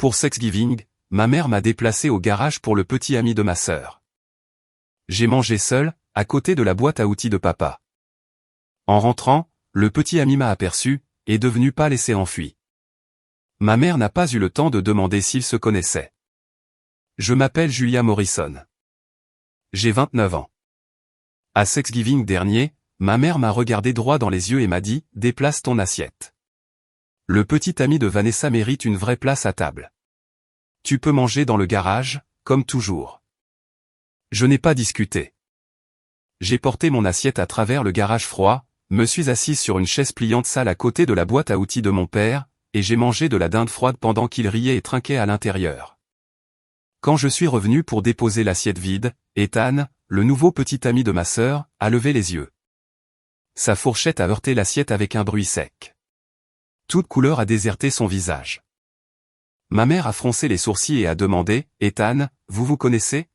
Pour Thanksgiving, ma mère m'a déplacé au garage pour le petit ami de ma sœur. J'ai mangé seul, à côté de la boîte à outils de papa. En rentrant, le petit ami m'a aperçu, et devenu pâle et s'est enfui. Ma mère n'a pas eu le temps de demander s'ils se connaissaient. Je m'appelle Julia Morrison. J'ai 29 ans. À Thanksgiving dernier, ma mère m'a regardé droit dans les yeux et m'a dit « Déplace ton assiette. Le petit ami de Vanessa mérite une vraie place à table. Tu peux manger dans le garage, comme toujours. » Je n'ai pas discuté. J'ai porté mon assiette à travers le garage froid, me suis assise sur une chaise pliante sale à côté de la boîte à outils de mon père, et j'ai mangé de la dinde froide pendant qu'il riait et trinquait à l'intérieur. Quand je suis revenu pour déposer l'assiette vide, Ethan, le nouveau petit ami de ma sœur, a levé les yeux. Sa fourchette a heurté l'assiette avec un bruit sec. Toute couleur a déserté son visage. Ma mère a froncé les sourcils et a demandé « Ethan, vous vous connaissez ?»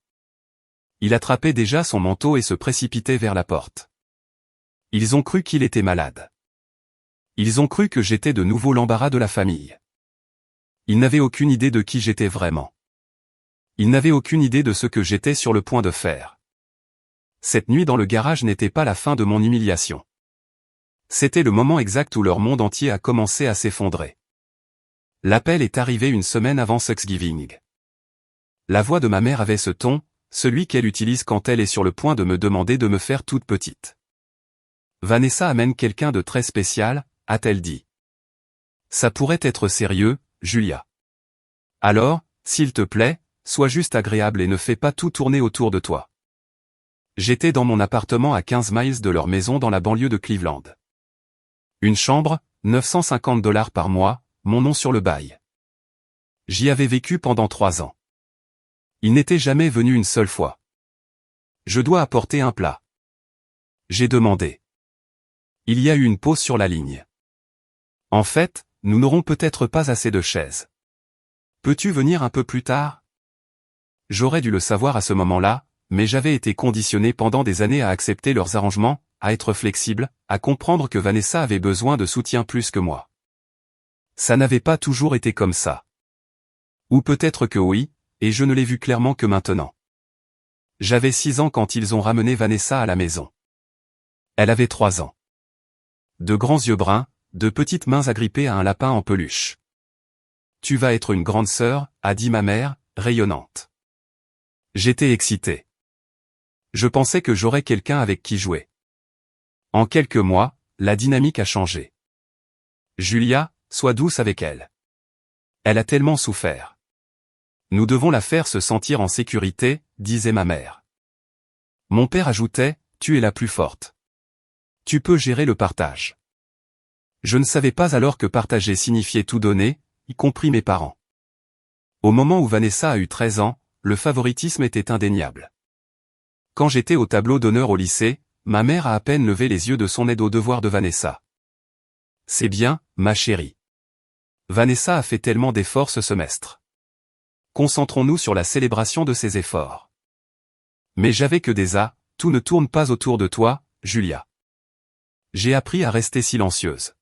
Il attrapait déjà son manteau et se précipitait vers la porte. Ils ont cru qu'il était malade. Ils ont cru que j'étais de nouveau l'embarras de la famille. Ils n'avaient aucune idée de qui j'étais vraiment. Ils n'avaient aucune idée de ce que j'étais sur le point de faire. Cette nuit dans le garage n'était pas la fin de mon humiliation. C'était le moment exact où leur monde entier a commencé à s'effondrer. L'appel est arrivé une semaine avant Thanksgiving. La voix de ma mère avait ce ton, celui qu'elle utilise quand elle est sur le point de me demander de me faire toute petite. « Vanessa amène quelqu'un de très spécial », a-t-elle dit. « Ça pourrait être sérieux, Julia. Alors, s'il te plaît, sois juste agréable et ne fais pas tout tourner autour de toi. » J'étais dans mon appartement à 15 miles de leur maison dans la banlieue de Cleveland. Une chambre, $950 par mois, mon nom sur le bail. J'y avais vécu pendant 3 ans. Il n'était jamais venu une seule fois. Je dois apporter un plat. J'ai demandé. Il y a eu une pause sur la ligne. En fait, nous n'aurons peut-être pas assez de chaises. Peux-tu venir un peu plus tard? J'aurais dû le savoir à ce moment-là, mais j'avais été conditionné pendant des années à accepter leurs arrangements, à être flexible, à comprendre que Vanessa avait besoin de soutien plus que moi. Ça n'avait pas toujours été comme ça. Ou peut-être que oui, et je ne l'ai vu clairement que maintenant. J'avais 6 ans quand ils ont ramené Vanessa à la maison. Elle avait 3 ans. De grands yeux bruns, de petites mains agrippées à un lapin en peluche. « Tu vas être une grande sœur », a dit ma mère, rayonnante. J'étais excité. Je pensais que j'aurais quelqu'un avec qui jouer. En quelques mois, la dynamique a changé. Julia, sois douce avec elle. Elle a tellement souffert. Nous devons la faire se sentir en sécurité, disait ma mère. Mon père ajoutait, tu es la plus forte. Tu peux gérer le partage. Je ne savais pas alors que partager signifiait tout donner, y compris mes parents. Au moment où Vanessa a eu 13 ans, le favoritisme était indéniable. Quand j'étais au tableau d'honneur au lycée, ma mère a à peine levé les yeux de son aide aux devoirs de Vanessa. C'est bien, ma chérie. Vanessa a fait tellement d'efforts ce semestre. Concentrons-nous sur la célébration de ses efforts. Mais j'avais que des A, tout ne tourne pas autour de toi, Julia. J'ai appris à rester silencieuse.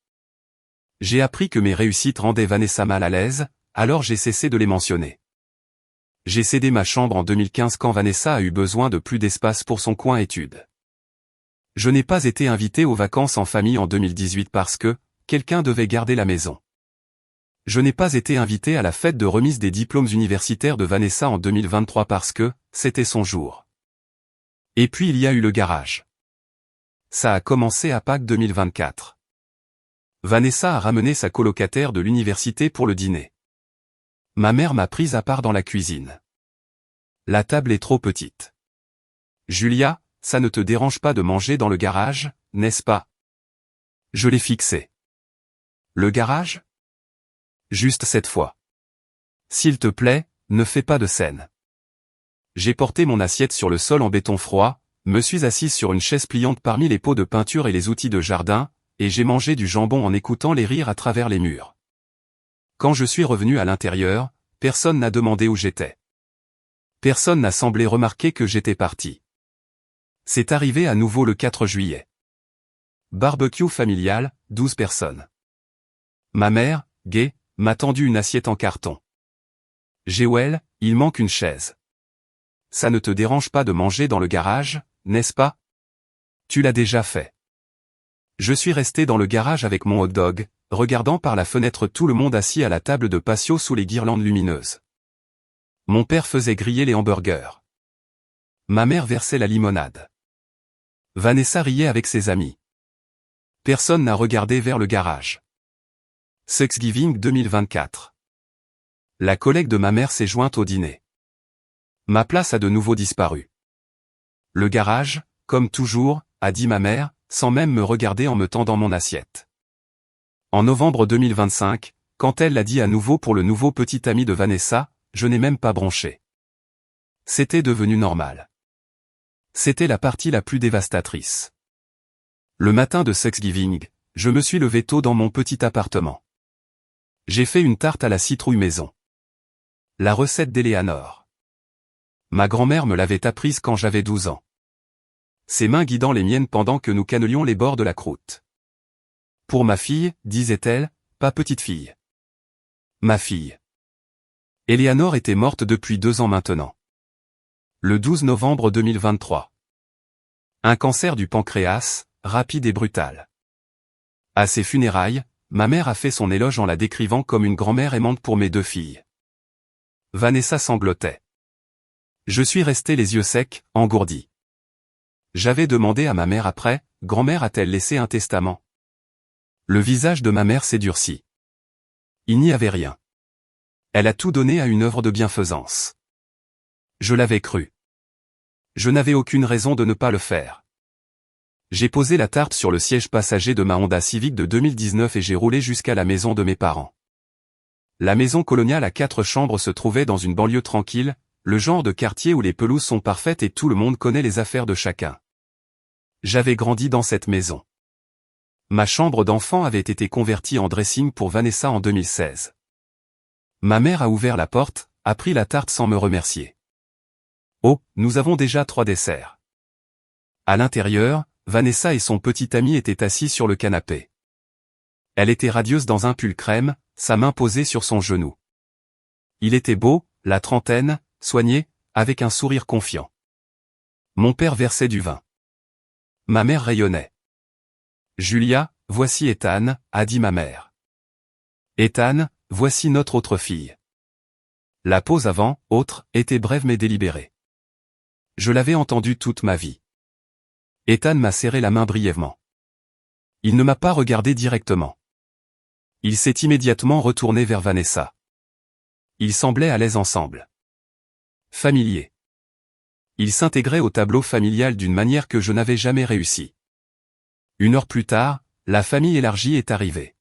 J'ai appris que mes réussites rendaient Vanessa mal à l'aise, alors j'ai cessé de les mentionner. J'ai cédé ma chambre en 2015 quand Vanessa a eu besoin de plus d'espace pour son coin études. Je n'ai pas été invité aux vacances en famille en 2018 parce que quelqu'un devait garder la maison. Je n'ai pas été invité à la fête de remise des diplômes universitaires de Vanessa en 2023 parce que c'était son jour. Et puis il y a eu le garage. Ça a commencé à Pâques 2024. Vanessa a ramené sa colocataire de l'université pour le dîner. Ma mère m'a prise à part dans la cuisine. La table est trop petite. Julia, ça ne te dérange pas de manger dans le garage, n'est-ce pas? Je l'ai fixé. Le garage? Juste cette fois. S'il te plaît, ne fais pas de scène. J'ai porté mon assiette sur le sol en béton froid, me suis assise sur une chaise pliante parmi les pots de peinture et les outils de jardin, et j'ai mangé du jambon en écoutant les rires à travers les murs. Quand je suis revenu à l'intérieur, personne n'a demandé où j'étais. Personne n'a semblé remarquer que j'étais parti. C'est arrivé à nouveau le 4 juillet. Barbecue familial, 12 personnes. Ma mère, gaie, m'a tendu une assiette en carton. Jewel, il manque une chaise. Ça ne te dérange pas de manger dans le garage, n'est-ce pas? Tu l'as déjà fait. Je suis resté dans le garage avec mon hot-dog, regardant par la fenêtre tout le monde assis à la table de patio sous les guirlandes lumineuses. Mon père faisait griller les hamburgers. Ma mère versait la limonade. Vanessa riait avec ses amis. Personne n'a regardé vers le garage. Thanksgiving 2024. La collègue de ma mère s'est jointe au dîner. Ma place a de nouveau disparu. Le garage, comme toujours, a dit ma mère, sans même me regarder en me tendant mon assiette. En novembre 2025, quand elle l'a dit à nouveau pour le nouveau petit ami de Vanessa, je n'ai même pas bronché. C'était devenu normal. C'était la partie la plus dévastatrice. Le matin de Thanksgiving, je me suis levé tôt dans mon petit appartement. J'ai fait une tarte à la citrouille maison. La recette d'Eleanor. Ma grand-mère me l'avait apprise quand j'avais 12 ans. Ses mains guidant les miennes pendant que nous cannelions les bords de la croûte. Pour ma fille, disait-elle, pas petite fille. Ma fille. Eleanor était morte depuis 2 ans maintenant. Le 12 novembre 2023. Un cancer du pancréas, rapide et brutal. À ses funérailles, ma mère a fait son éloge en la décrivant comme une grand-mère aimante pour mes 2 filles. Vanessa sanglotait. Je suis resté les yeux secs, engourdi. J'avais demandé à ma mère après, grand-mère a-t-elle laissé un testament? Le visage de ma mère s'est durci. Il n'y avait rien. Elle a tout donné à une œuvre de bienfaisance. Je l'avais cru. Je n'avais aucune raison de ne pas le faire. J'ai posé la tarte sur le siège passager de ma Honda Civic de 2019 et j'ai roulé jusqu'à la maison de mes parents. La maison coloniale à 4 chambres se trouvait dans une banlieue tranquille, le genre de quartier où les pelouses sont parfaites et tout le monde connaît les affaires de chacun. J'avais grandi dans cette maison. Ma chambre d'enfant avait été convertie en dressing pour Vanessa en 2016. Ma mère a ouvert la porte, a pris la tarte sans me remercier. Oh, nous avons déjà 3 desserts. À l'intérieur, Vanessa et son petit ami étaient assis sur le canapé. Elle était radieuse dans un pull crème, sa main posée sur son genou. Il était beau, la trentaine, soigné, avec un sourire confiant. Mon père versait du vin. Ma mère rayonnait. Julia, voici Ethan, a dit ma mère. Ethan, voici notre autre fille. La pause avant, autre, était brève mais délibérée. Je l'avais entendu toute ma vie. Ethan m'a serré la main brièvement. Il ne m'a pas regardé directement. Il s'est immédiatement retourné vers Vanessa. Ils semblaient à l'aise ensemble. Familier. Ils s'intégraient au tableau familial d'une manière que je n'avais jamais réussi. 1 heure plus tard, la famille élargie est arrivée.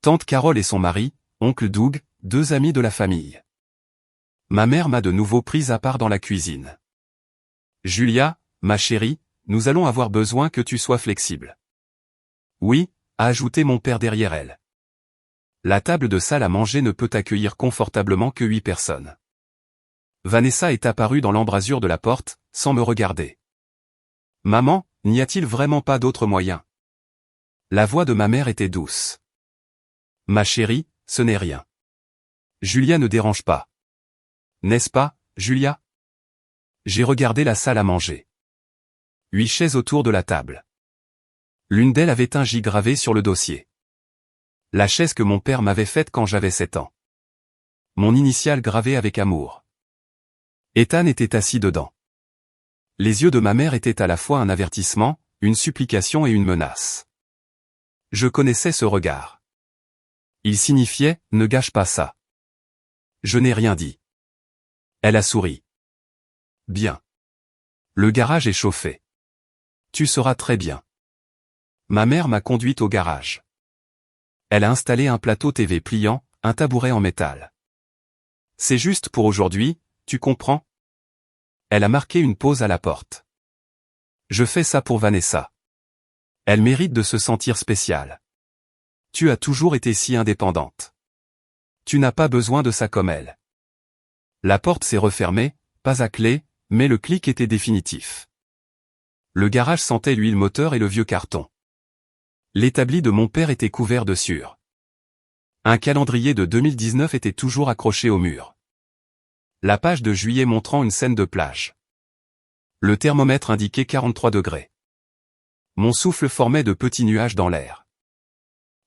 Tante Carole et son mari, oncle Doug, 2 amis de la famille. Ma mère m'a de nouveau prise à part dans la cuisine. Julia, ma chérie, nous allons avoir besoin que tu sois flexible. Oui, a ajouté mon père derrière elle. La table de salle à manger ne peut accueillir confortablement que 8 personnes. Vanessa est apparue dans l'embrasure de la porte, sans me regarder. Maman, n'y a-t-il vraiment pas d'autre moyen? La voix de ma mère était douce. Ma chérie, ce n'est rien. Julia ne dérange pas. N'est-ce pas, Julia? J'ai regardé la salle à manger. 8 chaises autour de la table. L'une d'elles avait un J gravé sur le dossier. La chaise que mon père m'avait faite quand j'avais 7 ans. Mon initiale gravée avec amour. Ethan était assis dedans. Les yeux de ma mère étaient à la fois un avertissement, une supplication et une menace. Je connaissais ce regard. Il signifiait, ne gâche pas ça. Je n'ai rien dit. Elle a souri. Bien. Le garage est chauffé. Tu seras très bien. Ma mère m'a conduite au garage. Elle a installé un plateau TV pliant, un tabouret en métal. C'est juste pour aujourd'hui, tu comprends? Elle a marqué une pause à la porte. Je fais ça pour Vanessa. Elle mérite de se sentir spéciale. Tu as toujours été si indépendante. Tu n'as pas besoin de ça comme elle. La porte s'est refermée, pas à clé, mais le clic était définitif. Le garage sentait l'huile moteur et le vieux carton. L'établi de mon père était couvert de sueur. Un calendrier de 2019 était toujours accroché au mur. La page de juillet montrant une scène de plage. Le thermomètre indiquait 43 degrés. Mon souffle formait de petits nuages dans l'air.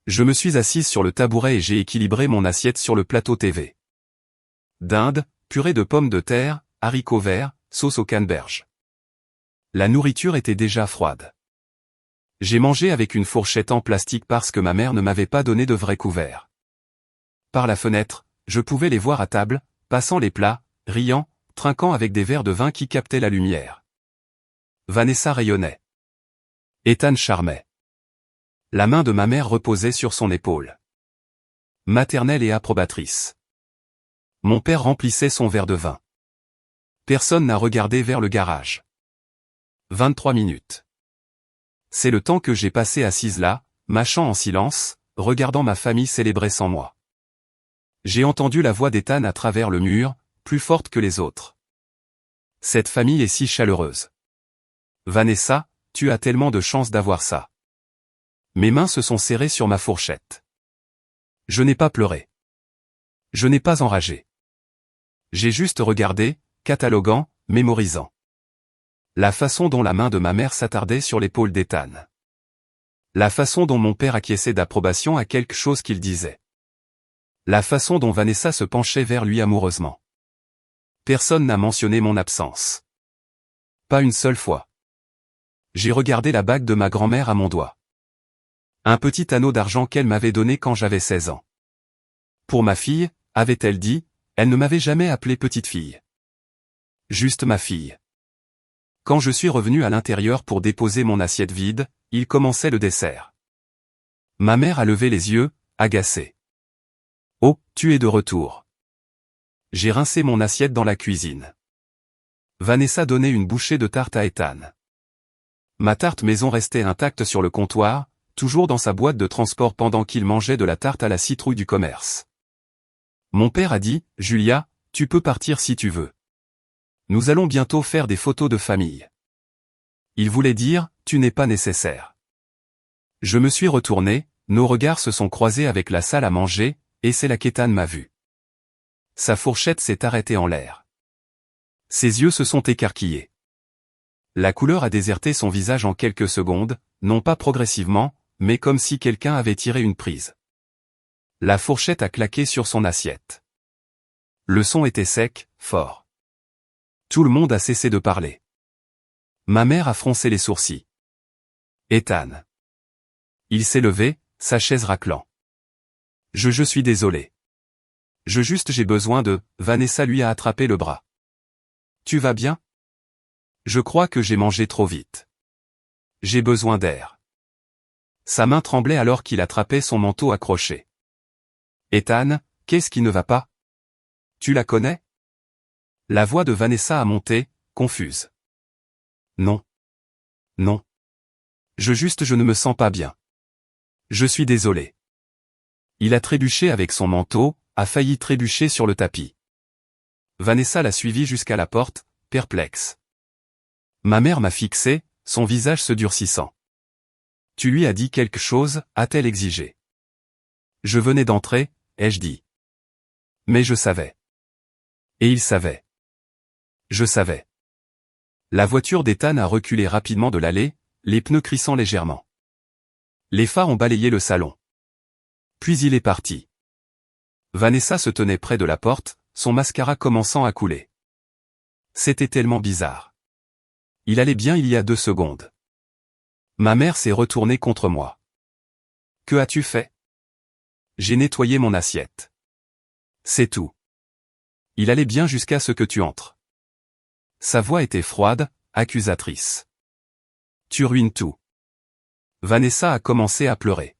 Je me suis assise sur le tabouret et j'ai équilibré mon assiette sur le plateau TV. Dinde, purée de pommes de terre, haricots verts, sauce au canneberge. La nourriture était déjà froide. J'ai mangé avec une fourchette en plastique parce que ma mère ne m'avait pas donné de vrai couvert. Par la fenêtre, je pouvais les voir à table, passant les plats, riant, trinquant avec des verres de vin qui captaient la lumière. Vanessa rayonnait. Ethan charmait. La main de ma mère reposait sur son épaule. Maternelle et approbatrice. Mon père remplissait son verre de vin. Personne n'a regardé vers le garage. 23 minutes. C'est le temps que j'ai passé assise là, mâchant en silence, regardant ma famille célébrer sans moi. J'ai entendu la voix d'Ethan à travers le mur, plus forte que les autres. Cette famille est si chaleureuse. Vanessa, tu as tellement de chance d'avoir ça. Mes mains se sont serrées sur ma fourchette. Je n'ai pas pleuré. Je n'ai pas enragé. J'ai juste regardé, cataloguant, mémorisant. La façon dont la main de ma mère s'attardait sur l'épaule d'Ethan. La façon dont mon père acquiesçait d'approbation à quelque chose qu'il disait. La façon dont Vanessa se penchait vers lui amoureusement. Personne n'a mentionné mon absence. Pas une seule fois. J'ai regardé la bague de ma grand-mère à mon doigt. Un petit anneau d'argent qu'elle m'avait donné quand j'avais 16 ans. Pour ma fille, avait-elle dit, elle ne m'avait jamais appelée petite fille. Juste ma fille. Quand je suis revenu à l'intérieur pour déposer mon assiette vide, il commençait le dessert. Ma mère a levé les yeux, agacée. Oh, tu es de retour. J'ai rincé mon assiette dans la cuisine. Vanessa donnait une bouchée de tarte à Ethan. Ma tarte maison restait intacte sur le comptoir, toujours dans sa boîte de transport pendant qu'il mangeait de la tarte à la citrouille du commerce. Mon père a dit, Julia, tu peux partir si tu veux. Nous allons bientôt faire des photos de famille. Il voulait dire, tu n'es pas nécessaire. Je me suis retourné, nos regards se sont croisés avec la salle à manger, et c'est là qu'Ethan m'a vu. Sa fourchette s'est arrêtée en l'air. Ses yeux se sont écarquillés. La couleur a déserté son visage en quelques secondes, non pas progressivement, mais comme si quelqu'un avait tiré une prise. La fourchette a claqué sur son assiette. Le son était sec, fort. Tout le monde a cessé de parler. Ma mère a froncé les sourcils. Ethan. Il s'est levé, sa chaise raclant. Je suis désolé. J'ai besoin de... Vanessa lui a attrapé le bras. Tu vas bien? Je crois que j'ai mangé trop vite. J'ai besoin d'air. Sa main tremblait alors qu'il attrapait son manteau accroché. Ethan, qu'est-ce qui ne va pas? Tu la connais? La voix de Vanessa a monté, confuse. Non. Non. Je ne me sens pas bien. Je suis désolé. Il a trébuché avec son manteau, a failli trébucher sur le tapis. Vanessa l'a suivi jusqu'à la porte, perplexe. Ma mère m'a fixé, son visage se durcissant. Tu lui as dit quelque chose, a-t-elle exigé. Je venais d'entrer, ai-je dit. Mais je savais. Et il savait. Je savais. La voiture d'Ethan a reculé rapidement de l'allée, les pneus crissant légèrement. Les phares ont balayé le salon. Puis il est parti. Vanessa se tenait près de la porte, son mascara commençant à couler. C'était tellement bizarre. Il allait bien il y a 2 secondes. Ma mère s'est retournée contre moi. Que as-tu fait? J'ai nettoyé mon assiette. C'est tout. Il allait bien jusqu'à ce que tu entres. Sa voix était froide, accusatrice. Tu ruines tout. Vanessa a commencé à pleurer.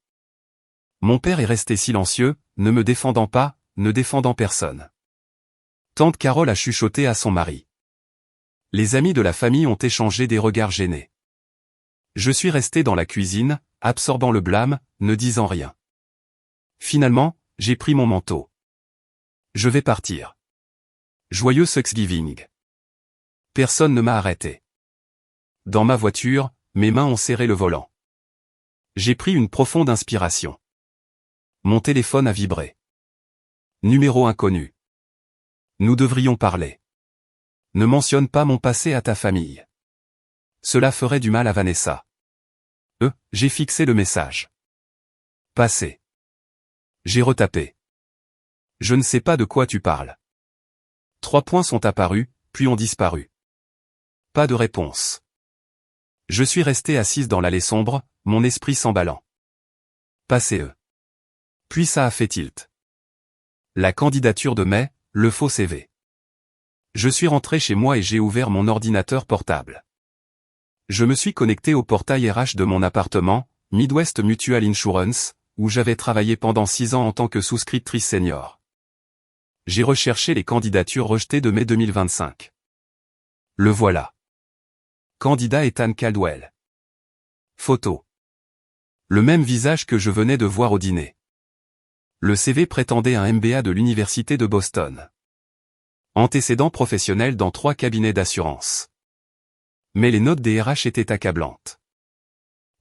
Mon père est resté silencieux, ne me défendant pas, ne défendant personne. Tante Carole a chuchoté à son mari. Les amis de la famille ont échangé des regards gênés. Je suis resté dans la cuisine, absorbant le blâme, ne disant rien. Finalement, j'ai pris mon manteau. Je vais partir. Joyeux Thanksgiving. Personne ne m'a arrêté. Dans ma voiture, mes mains ont serré le volant. J'ai pris une profonde inspiration. Mon téléphone a vibré. Numéro inconnu. Nous devrions parler. Ne mentionne pas mon passé à ta famille. Cela ferait du mal à Vanessa. J'ai fixé le message. Passé. J'ai retapé. Je ne sais pas de quoi tu parles. 3 points sont apparus, puis ont disparu. Pas de réponse. Je suis resté assise dans l'allée sombre, mon esprit s'emballant. Passé Puis ça a fait tilt. La candidature de mai, le faux CV. Je suis rentré chez moi et j'ai ouvert mon ordinateur portable. Je me suis connecté au portail RH de mon appartement, Midwest Mutual Insurance, où j'avais travaillé pendant 6 ans en tant que souscriptrice senior. J'ai recherché les candidatures rejetées de mai 2025. Le voilà. Candidat Ethan Caldwell. Photo. Le même visage que je venais de voir au dîner. Le CV prétendait un MBA de l'Université de Boston. Antécédents professionnels dans 3 cabinets d'assurance. Mais les notes des RH étaient accablantes.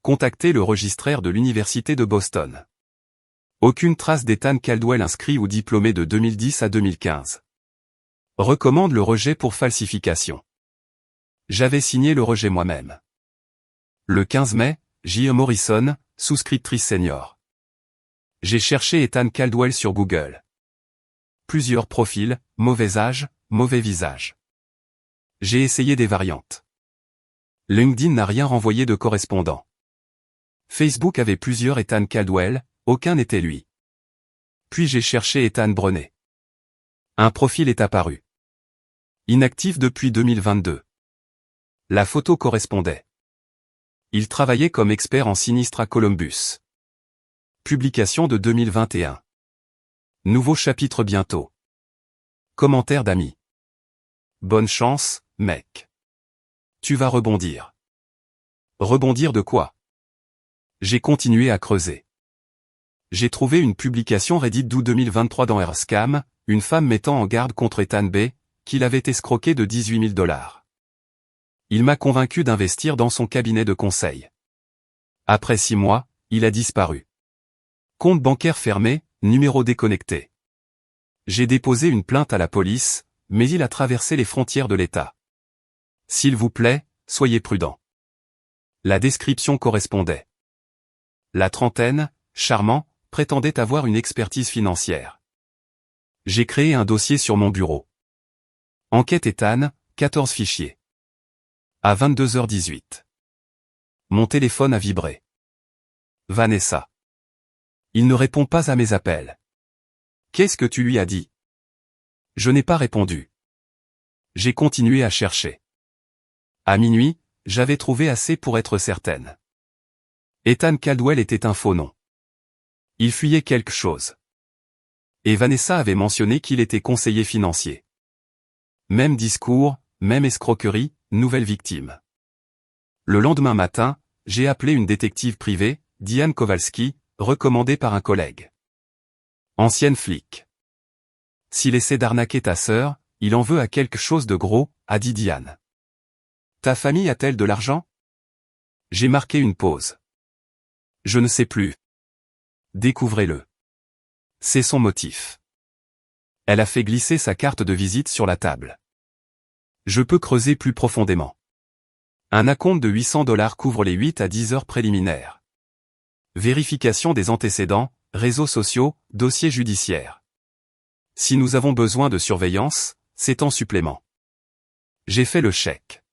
Contactez le registraire de l'Université de Boston. Aucune trace d'Ethan Caldwell inscrit ou diplômé de 2010 à 2015. Recommande le rejet pour falsification. J'avais signé le rejet moi-même. Le 15 mai, J.E. Morrison, souscriptrice senior. J'ai cherché Ethan Caldwell sur Google. Plusieurs profils, mauvais âge, mauvais visage. J'ai essayé des variantes. LinkedIn n'a rien renvoyé de correspondant. Facebook avait plusieurs Ethan Caldwell, aucun n'était lui. Puis j'ai cherché Ethan Brené. Un profil est apparu. Inactif depuis 2022. La photo correspondait. Il travaillait comme expert en sinistre à Columbus. Publication de 2021. Nouveau chapitre bientôt. Commentaire d'amis. Bonne chance, mec. Tu vas rebondir. Rebondir de quoi? J'ai continué à creuser. J'ai trouvé une publication Reddit d'août 2023 dans AirScam, une femme mettant en garde contre Ethan B., qui l'avait escroqué de $18 000. Il m'a convaincu d'investir dans son cabinet de conseil. Après 6 mois, il a disparu. Compte bancaire fermé, numéro déconnecté. J'ai déposé une plainte à la police, mais il a traversé les frontières de l'État. S'il vous plaît, soyez prudent. La description correspondait. La trentaine, charmant, prétendait avoir une expertise financière. J'ai créé un dossier sur mon bureau. Enquête Ethan, 14 fichiers. À 22h18. Mon téléphone a vibré. Vanessa. Il ne répond pas à mes appels. Qu'est-ce que tu lui as dit? Je n'ai pas répondu. J'ai continué à chercher. À minuit, j'avais trouvé assez pour être certaine. Ethan Caldwell était un faux nom. Il fuyait quelque chose. Et Vanessa avait mentionné qu'il était conseiller financier. Même discours, même escroquerie, nouvelle victime. Le lendemain matin, j'ai appelé une détective privée, Diane Kowalski, recommandée par un collègue. Ancienne flic. S'il essaie d'arnaquer ta sœur, il en veut à quelque chose de gros, a dit Diane. Ta famille a-t-elle de l'argent? J'ai marqué une pause. Je ne sais plus. Découvrez-le. C'est son motif. Elle a fait glisser sa carte de visite sur la table. Je peux creuser plus profondément. Un acompte de $800 couvre les 8 à 10 heures préliminaires. Vérification des antécédents, réseaux sociaux, dossiers judiciaires. Si nous avons besoin de surveillance, c'est en supplément. J'ai fait le chèque.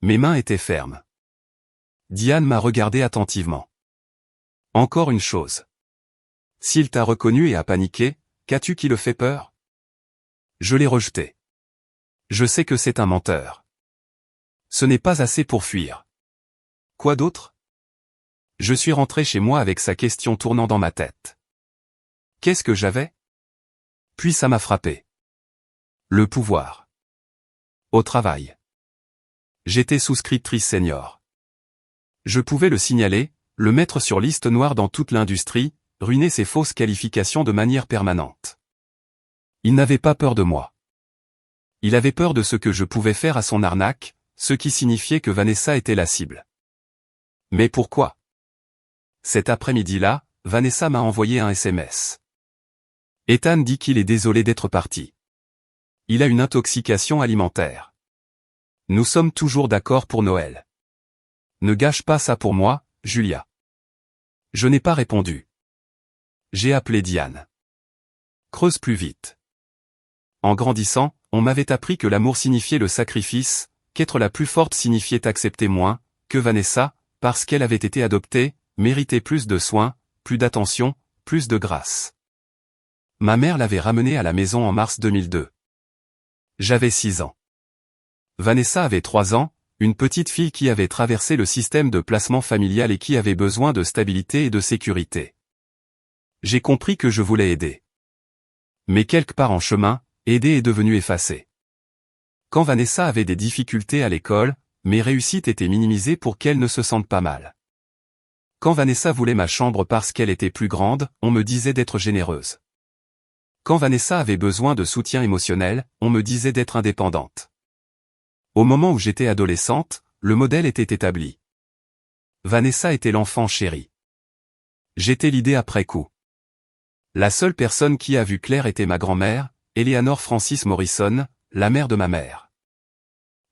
Mes mains étaient fermes. Diane m'a regardé attentivement. Encore une chose. S'il t'a reconnu et a paniqué, qu'as-tu qui le fait peur? Je l'ai rejeté. Je sais que c'est un menteur. Ce n'est pas assez pour fuir. Quoi d'autre? Je suis rentré chez moi avec sa question tournant dans ma tête. Qu'est-ce que j'avais? Puis ça m'a frappé. Le pouvoir. Au travail. J'étais souscriptrice senior. Je pouvais le signaler, le mettre sur liste noire dans toute l'industrie, ruiner ses fausses qualifications de manière permanente. Il n'avait pas peur de moi. Il avait peur de ce que je pouvais faire à son arnaque, ce qui signifiait que Vanessa était la cible. Mais pourquoi? Cet après-midi-là, Vanessa m'a envoyé un SMS. Ethan dit qu'il est désolé d'être parti. Il a une intoxication alimentaire. Nous sommes toujours d'accord pour Noël. Ne gâche pas ça pour moi, Julia. Je n'ai pas répondu. J'ai appelé Diane. Creuse plus vite. En grandissant, on m'avait appris que l'amour signifiait le sacrifice, qu'être la plus forte signifiait accepter moins, que Vanessa, parce qu'elle avait été adoptée, méritait plus de soins, plus d'attention, plus de grâce. Ma mère l'avait ramenée à la maison en mars 2002. J'avais 6 ans. Vanessa avait 3 ans, une petite fille qui avait traversé le système de placement familial et qui avait besoin de stabilité et de sécurité. J'ai compris que je voulais aider. Mais quelque part en chemin, aider est devenu effacé. Quand Vanessa avait des difficultés à l'école, mes réussites étaient minimisées pour qu'elle ne se sente pas mal. Quand Vanessa voulait ma chambre parce qu'elle était plus grande, on me disait d'être généreuse. Quand Vanessa avait besoin de soutien émotionnel, on me disait d'être indépendante. Au moment où j'étais adolescente, le modèle était établi. Vanessa était l'enfant chéri. J'étais l'idée après coup. La seule personne qui a vu clair était ma grand-mère, Eleanor Francis Morrison, la mère de ma mère.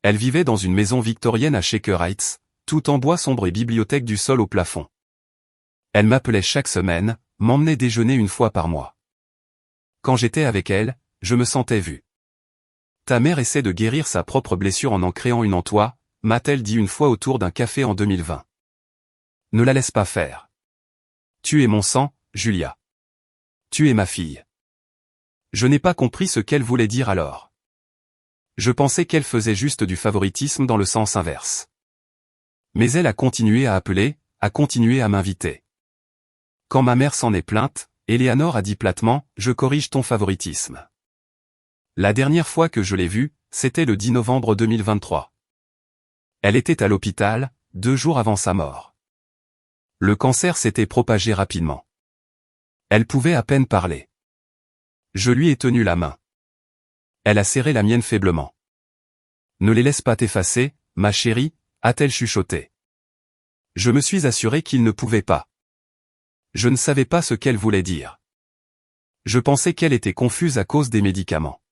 Elle vivait dans une maison victorienne à Shaker Heights, tout en bois sombre et bibliothèque du sol au plafond. Elle m'appelait chaque semaine, m'emmenait déjeuner une fois par mois. Quand j'étais avec elle, je me sentais vu. Ta mère essaie de guérir sa propre blessure en créant une en toi, m'a-t-elle dit une fois autour d'un café en 2020. Ne la laisse pas faire. Tu es mon sang, Julia. Tu es ma fille. Je n'ai pas compris ce qu'elle voulait dire alors. Je pensais qu'elle faisait juste du favoritisme dans le sens inverse. Mais elle a continué à appeler, a continué à m'inviter. Quand ma mère s'en est plainte, Eleanor a dit platement, « Je corrige ton favoritisme. » La dernière fois que je l'ai vue, c'était le 10 novembre 2023. Elle était à l'hôpital, 2 jours avant sa mort. Le cancer s'était propagé rapidement. Elle pouvait à peine parler. Je lui ai tenu la main. Elle a serré la mienne faiblement. « Ne les laisse pas t'effacer, ma chérie », a-t-elle chuchoté. Je me suis assuré qu'il ne pouvait pas. Je ne savais pas ce qu'elle voulait dire. Je pensais qu'elle était confuse à cause des médicaments.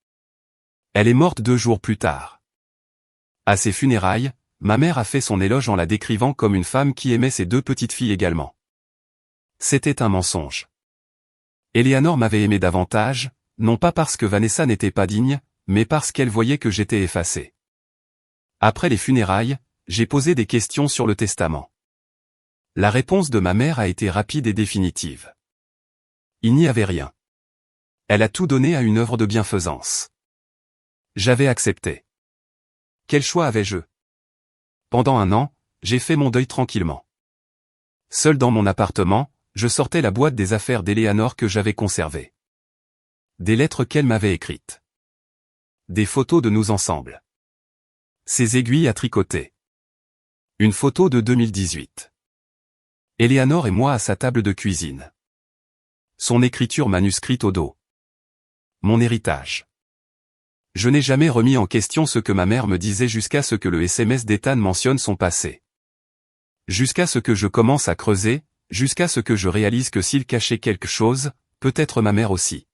Elle est morte 2 jours plus tard. À ses funérailles, ma mère a fait son éloge en la décrivant comme une femme qui aimait ses 2 petites filles également. C'était un mensonge. Eleanor m'avait aimé davantage, non pas parce que Vanessa n'était pas digne, mais parce qu'elle voyait que j'étais effacé. Après les funérailles, j'ai posé des questions sur le testament. La réponse de ma mère a été rapide et définitive. Il n'y avait rien. Elle a tout donné à une œuvre de bienfaisance. J'avais accepté. Quel choix avais-je? Pendant 1 an, j'ai fait mon deuil tranquillement. Seul dans mon appartement, je sortais la boîte des affaires d'Eleanor que j'avais conservée. Des lettres qu'elle m'avait écrites. Des photos de nous ensemble. Ses aiguilles à tricoter. Une photo de 2018. Eleanor et moi à sa table de cuisine. Son écriture manuscrite au dos. Mon héritage. Je n'ai jamais remis en question ce que ma mère me disait jusqu'à ce que le SMS d'Ethan mentionne son passé. Jusqu'à ce que je commence à creuser, jusqu'à ce que je réalise que s'il cachait quelque chose, peut-être ma mère aussi.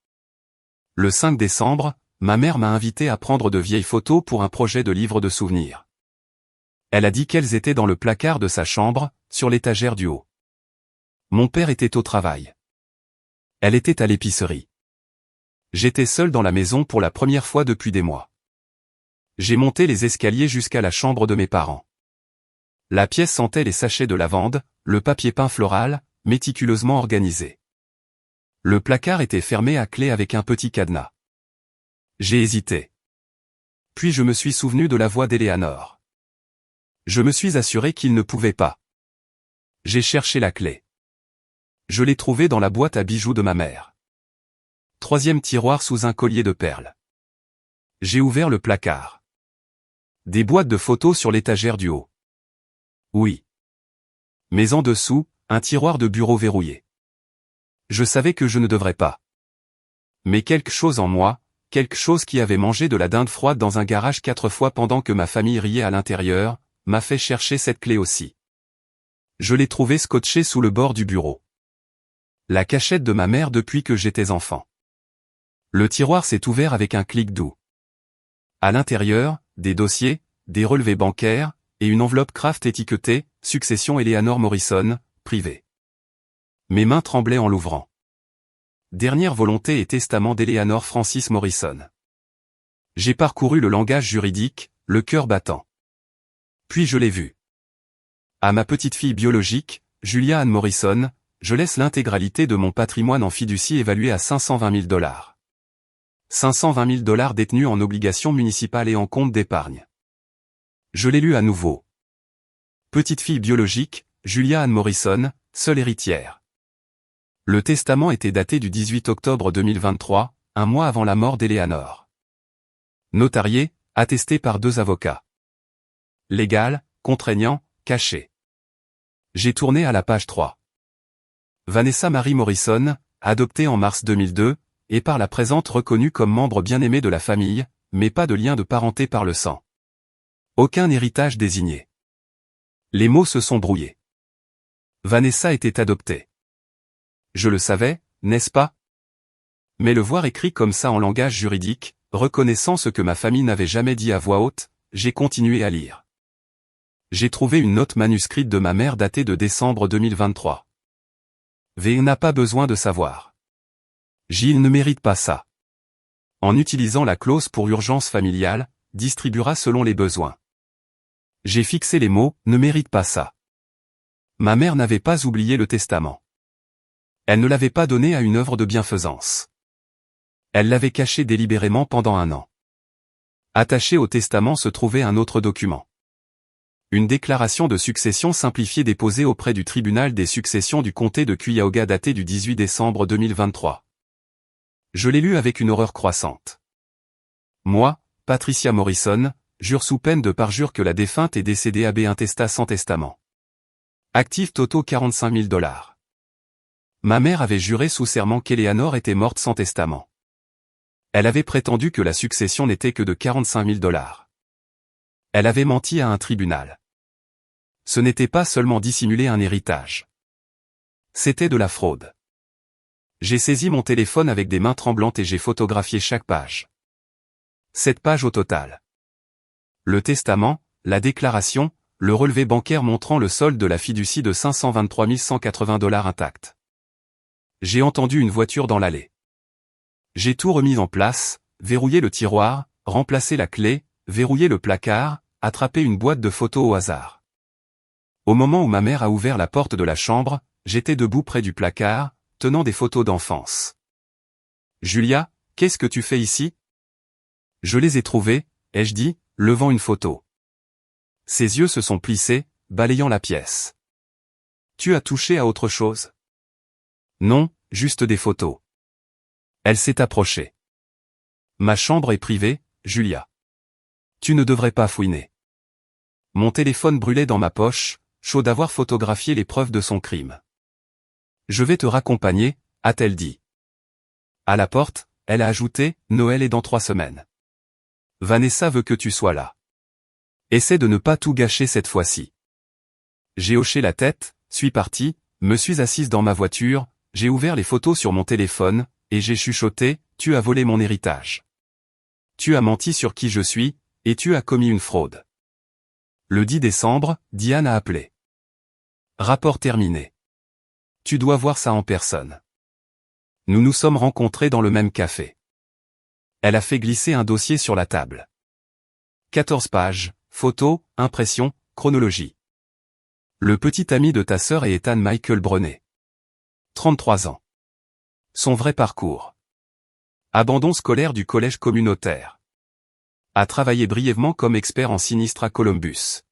Le 5 décembre, ma mère m'a invité à prendre de vieilles photos pour un projet de livre de souvenirs. Elle a dit qu'elles étaient dans le placard de sa chambre, sur l'étagère du haut. Mon père était au travail. Elle était à l'épicerie. J'étais seul dans la maison pour la première fois depuis des mois. J'ai monté les escaliers jusqu'à la chambre de mes parents. La pièce sentait les sachets de lavande, le papier peint floral, méticuleusement organisé. Le placard était fermé à clé avec un petit cadenas. J'ai hésité. Puis je me suis souvenu de la voix d'Eleanor. Je me suis assuré qu'il ne pouvait pas. J'ai cherché la clé. Je l'ai trouvée dans la boîte à bijoux de ma mère. 3e tiroir sous un collier de perles. J'ai ouvert le placard. Des boîtes de photos sur l'étagère du haut. Oui. Mais en dessous, un tiroir de bureau verrouillé. Je savais que je ne devrais pas. Mais quelque chose en moi, quelque chose qui avait mangé de la dinde froide dans un garage 4 fois pendant que ma famille riait à l'intérieur, m'a fait chercher cette clé aussi. Je l'ai trouvée scotchée sous le bord du bureau. La cachette de ma mère depuis que j'étais enfant. Le tiroir s'est ouvert avec un clic doux. À l'intérieur, des dossiers, des relevés bancaires, et une enveloppe Kraft étiquetée « Succession Eleanor Morrison, privé ». Mes mains tremblaient en l'ouvrant. Dernière volonté et testament d'Eleanor Francis Morrison. J'ai parcouru le langage juridique, le cœur battant. Puis je l'ai vu. À ma petite-fille biologique, Julia Ann Morrison, je laisse l'intégralité de mon patrimoine en fiducie évalué à $520 000. $520 000 détenus en obligations municipales et en compte d'épargne. Je l'ai lu à nouveau. Petite-fille biologique, Julia Ann Morrison, seule héritière. Le testament était daté du 18 octobre 2023, un mois avant la mort d'Eleanor. Notarié, attesté par 2 avocats. Légal, contraignant, caché. J'ai tourné à la page 3. Vanessa Marie Morrison, adoptée en mars 2002, est par la présente reconnue comme membre bien-aimé de la famille, mais pas de lien de parenté par le sang. Aucun héritage désigné. Les mots se sont brouillés. Vanessa était adoptée. Je le savais, n'est-ce pas? Mais le voir écrit comme ça en langage juridique, reconnaissant ce que ma famille n'avait jamais dit à voix haute, j'ai continué à lire. J'ai trouvé une note manuscrite de ma mère datée de décembre 2023. V n'a pas besoin de savoir. Gilles ne mérite pas ça. En utilisant la clause pour urgence familiale, distribuera selon les besoins. J'ai fixé les mots, ne mérite pas ça. Ma mère n'avait pas oublié le testament. Elle ne l'avait pas donné à une œuvre de bienfaisance. Elle l'avait caché délibérément pendant 1 an. Attaché au testament se trouvait un autre document. Une déclaration de succession simplifiée déposée auprès du tribunal des successions du comté de Cuyahoga datée du 18 décembre 2023. Je l'ai lu avec une horreur croissante. Moi, Patricia Morrison, jure sous peine de parjure que la défunte est décédée AB intestat sans testament. Actifs totaux $45 000. Ma mère avait juré sous serment qu'Eleanor était morte sans testament. Elle avait prétendu que la succession n'était que de $45 000. Elle avait menti à un tribunal. Ce n'était pas seulement dissimuler un héritage. C'était de la fraude. J'ai saisi mon téléphone avec des mains tremblantes et j'ai photographié chaque page. 7 pages au total. Le testament, la déclaration, le relevé bancaire montrant le solde de la fiducie de $523 180 intact. J'ai entendu une voiture dans l'allée. J'ai tout remis en place, verrouillé le tiroir, remplacé la clé, verrouillé le placard, attrapé une boîte de photos au hasard. Au moment où ma mère a ouvert la porte de la chambre, j'étais debout près du placard, tenant des photos d'enfance. « Julia, qu'est-ce que tu fais ici ?» Je les ai trouvées, ai-je dit, levant une photo. Ses yeux se sont plissés, balayant la pièce. « Tu as touché à autre chose ?»« Non, juste des photos. » Elle s'est approchée. « Ma chambre est privée, Julia. Tu ne devrais pas fouiner. » Mon téléphone brûlait dans ma poche, chaud d'avoir photographié les preuves de son crime. « Je vais te raccompagner, a-t-elle dit. À la porte, elle a ajouté, Noël est dans 3 semaines. Vanessa veut que tu sois là. Essaie de ne pas tout gâcher cette fois-ci. J'ai hoché la tête, suis parti, me suis assise dans ma voiture, j'ai ouvert les photos sur mon téléphone, et j'ai chuchoté, tu as volé mon héritage. Tu as menti sur qui je suis, et tu as commis une fraude. Le 10 décembre, Diane a appelé. Rapport terminé. Tu dois voir ça en personne. Nous nous sommes rencontrés dans le même café. Elle a fait glisser un dossier sur la table. 14 pages, photos, impressions, chronologie. Le petit ami de ta sœur est Ethan Michael Brenet. 33 ans. Son vrai parcours. Abandon scolaire du collège communautaire. A travaillé brièvement comme expert en sinistre à Columbus.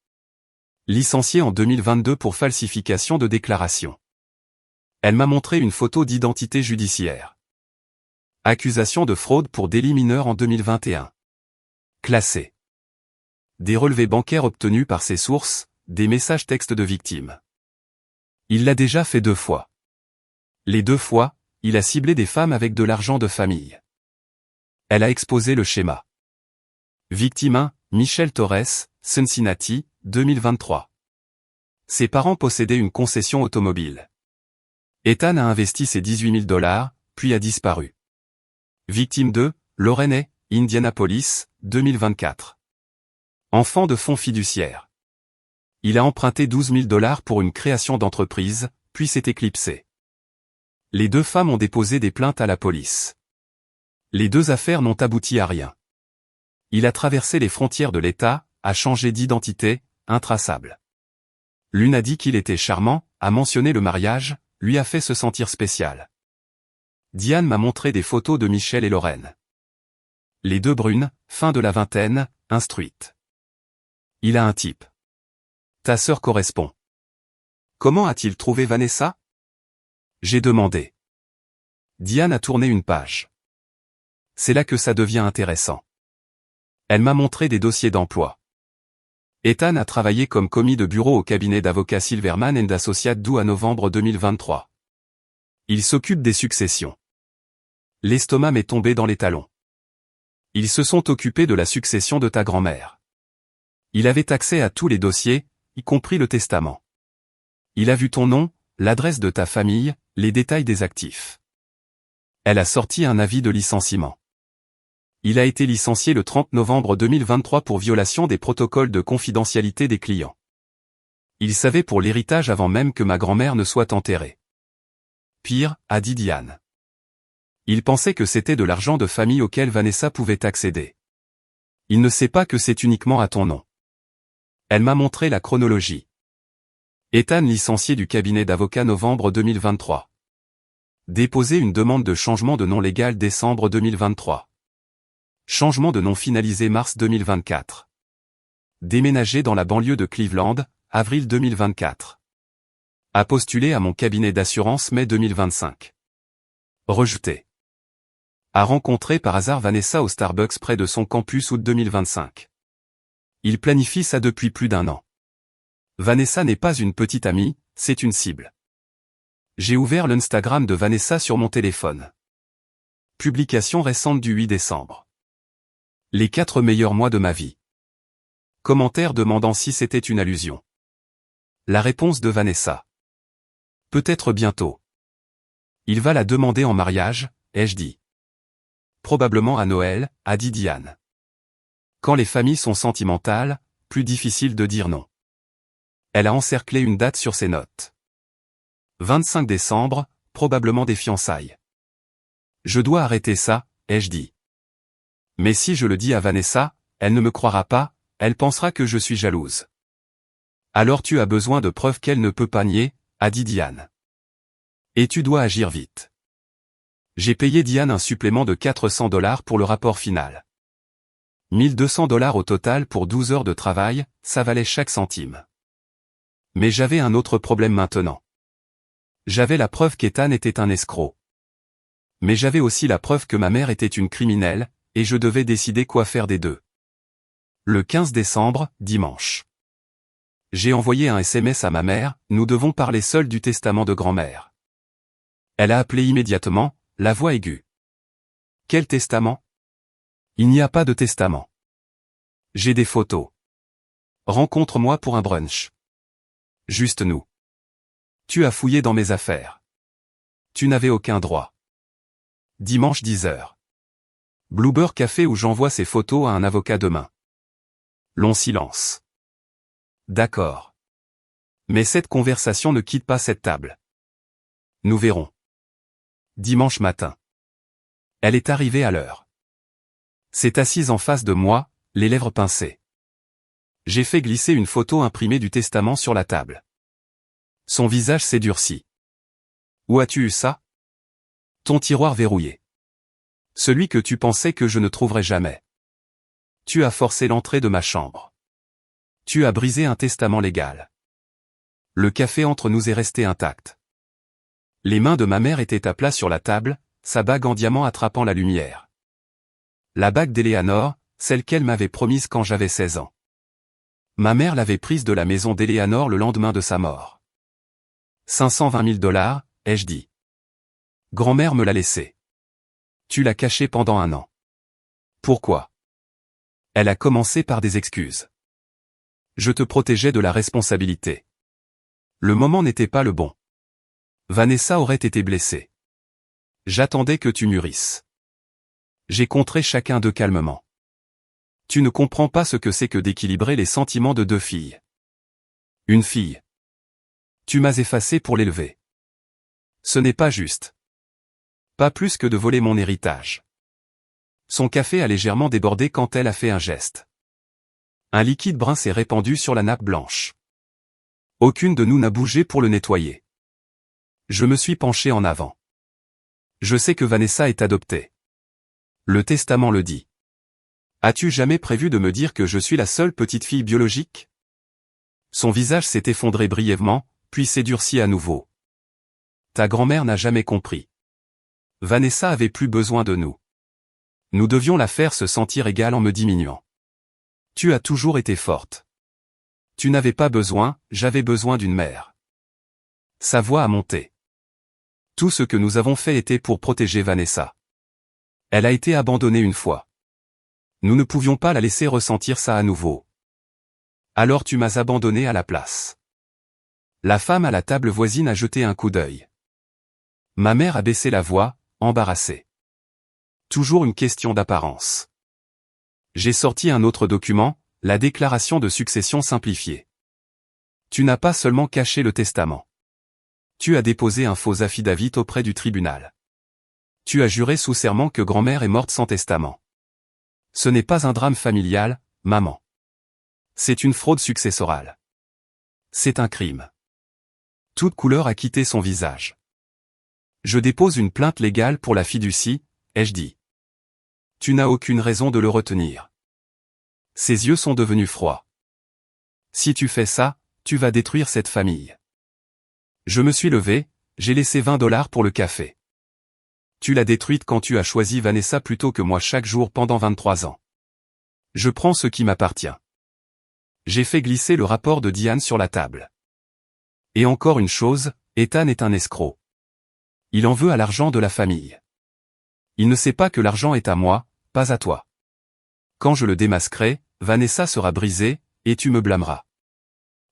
Licencié en 2022 pour falsification de déclaration. Elle m'a montré une photo d'identité judiciaire. Accusation de fraude pour délit mineur en 2021. Classé. Des relevés bancaires obtenus par ses sources, des messages textes de victimes. Il l'a déjà fait 2 fois. Les 2 fois, il a ciblé des femmes avec de l'argent de famille. Elle a exposé le schéma. Victime 1, Michelle Torres, Cincinnati, 2023. Ses parents possédaient une concession automobile. Ethan a investi ses $18 000, puis a disparu. Victime 2, Lorraine, Indianapolis, 2024. Enfant de fonds fiduciaires. Il a emprunté 12 000 $ pour une création d'entreprise, puis s'est éclipsé. Les deux femmes ont déposé des plaintes à la police. Les deux affaires n'ont abouti à rien. Il a traversé les frontières de l'État, a changé d'identité, intraçable. L'une a dit qu'il était charmant, a mentionné le mariage, lui a fait se sentir spécial. Diane m'a montré des photos de Michel et Lorraine. Les deux brunes, fin de la vingtaine, instruites. Il a un type. Ta sœur correspond. Comment a-t-il trouvé Vanessa? J'ai demandé. Diane a tourné une page. C'est là que ça devient intéressant. Elle m'a montré des dossiers d'emploi. Ethan a travaillé comme commis de bureau au cabinet d'avocats Silverman & Associates d'août à novembre 2023. Il s'occupe des successions. L'estomac m'est tombé dans les talons. Ils se sont occupés de la succession de ta grand-mère. Il avait accès à tous les dossiers, y compris le testament. Il a vu ton nom, l'adresse de ta famille, les détails des actifs. Elle a sorti un avis de licenciement. Il a été licencié le 30 novembre 2023 pour violation des protocoles de confidentialité des clients. Il savait pour l'héritage avant même que ma grand-mère ne soit enterrée. Pire, a dit Diane. Il pensait que c'était de l'argent de famille auquel Vanessa pouvait accéder. Il ne sait pas que c'est uniquement à ton nom. Elle m'a montré la chronologie. Ethan licencié du cabinet d'avocats novembre 2023. Déposé une demande de changement de nom légal décembre 2023. Changement de nom finalisé mars 2024. Déménagé dans la banlieue de Cleveland, avril 2024. A postulé à mon cabinet d'assurance mai 2025. Rejeté. A rencontré par hasard Vanessa au Starbucks près de son campus août 2025. Il planifie ça depuis plus d'1 an. Vanessa n'est pas une petite amie, c'est une cible. J'ai ouvert l'Instagram de Vanessa sur mon téléphone. Publication récente du 8 décembre. Les 4 meilleurs mois de ma vie. Commentaire demandant si c'était une allusion. La réponse de Vanessa. Peut-être bientôt. Il va la demander en mariage, ai-je dit. Probablement à Noël, a dit Diane. Quand les familles sont sentimentales, plus difficile de dire non. Elle a encerclé une date sur ses notes. 25 décembre, probablement des fiançailles. Je dois arrêter ça, ai-je dit. Mais si je le dis à Vanessa, elle ne me croira pas, elle pensera que je suis jalouse. Alors tu as besoin de preuves qu'elle ne peut pas nier, a dit Diane. Et tu dois agir vite. J'ai payé Diane un supplément de 400 $ pour le rapport final. 1 200 $ au total pour 12 heures de travail, ça valait chaque centime. Mais j'avais un autre problème maintenant. J'avais la preuve qu'Ethan était un escroc. Mais j'avais aussi la preuve que ma mère était une criminelle, et je devais décider quoi faire des deux. Le 15 décembre, dimanche. J'ai envoyé un SMS à ma mère, nous devons parler seuls du testament de grand-mère. Elle a appelé immédiatement, la voix aiguë. Quel testament? Il n'y a pas de testament. J'ai des photos. Rencontre-moi pour un brunch. Juste nous. Tu as fouillé dans mes affaires. Tu n'avais aucun droit. Dimanche 10h. Bluebird Café où j'envoie ces photos à un avocat demain. Long silence. D'accord. Mais cette conversation ne quitte pas cette table. Nous verrons. Dimanche matin. Elle est arrivée à l'heure. S'est assise en face de moi, les lèvres pincées. J'ai fait glisser une photo imprimée du testament sur la table. Son visage s'est durci. Où as-tu eu ça? Ton tiroir verrouillé. Celui que tu pensais que je ne trouverais jamais. Tu as forcé l'entrée de ma chambre. Tu as brisé un testament légal. Le café entre nous est resté intact. Les mains de ma mère étaient à plat sur la table, sa bague en diamant attrapant la lumière. La bague d'Eleanor, celle qu'elle m'avait promise quand j'avais 16 ans. Ma mère l'avait prise de la maison d'Eleanor le lendemain de sa mort. 520 000 $, ai-je dit. Grand-mère me l'a laissée. Tu l'as cachée pendant 1 an. Pourquoi? Elle a commencé par des excuses. Je te protégeais de la responsabilité. Le moment n'était pas le bon. Vanessa aurait été blessée. J'attendais que tu mûrisses. J'ai contré chacun d'eux calmement. Tu ne comprends pas ce que c'est que d'équilibrer les sentiments de deux filles. Une fille. Tu m'as effacé pour l'élever. Ce n'est pas juste. Pas plus que de voler mon héritage. Son café a légèrement débordé quand elle a fait un geste. Un liquide brun s'est répandu sur la nappe blanche. Aucune de nous n'a bougé pour le nettoyer. Je me suis penché en avant. Je sais que Vanessa est adoptée. Le testament le dit. As-tu jamais prévu de me dire que je suis la seule petite fille biologique? Son visage s'est effondré brièvement, puis s'est durci à nouveau. Ta grand-mère n'a jamais compris. Vanessa avait plus besoin de nous. Nous devions la faire se sentir égale en me diminuant. Tu as toujours été forte. Tu n'avais pas besoin, j'avais besoin d'une mère. Sa voix a monté. Tout ce que nous avons fait était pour protéger Vanessa. Elle a été abandonnée une fois. Nous ne pouvions pas la laisser ressentir ça à nouveau. Alors tu m'as abandonné à la place. La femme à la table voisine a jeté un coup d'œil. Ma mère a baissé la voix, embarrassée. Toujours une question d'apparence. J'ai sorti un autre document, la déclaration de succession simplifiée. Tu n'as pas seulement caché le testament. Tu as déposé un faux affidavit auprès du tribunal. Tu as juré sous serment que grand-mère est morte sans testament. Ce n'est pas un drame familial, maman. C'est une fraude successorale. C'est un crime. Toute couleur a quitté son visage. Je dépose une plainte légale pour la fiducie, ai-je dit. Tu n'as aucune raison de le retenir. Ses yeux sont devenus froids. Si tu fais ça, tu vas détruire cette famille. Je me suis levé, j'ai laissé $20 pour le café. Tu l'as détruite quand tu as choisi Vanessa plutôt que moi chaque jour pendant 23 ans. Je prends ce qui m'appartient. J'ai fait glisser le rapport de Diane sur la table. Et encore une chose, Ethan est un escroc. Il en veut à l'argent de la famille. Il ne sait pas que l'argent est à moi, pas à toi. Quand je le démasquerai, Vanessa sera brisée, et tu me blâmeras.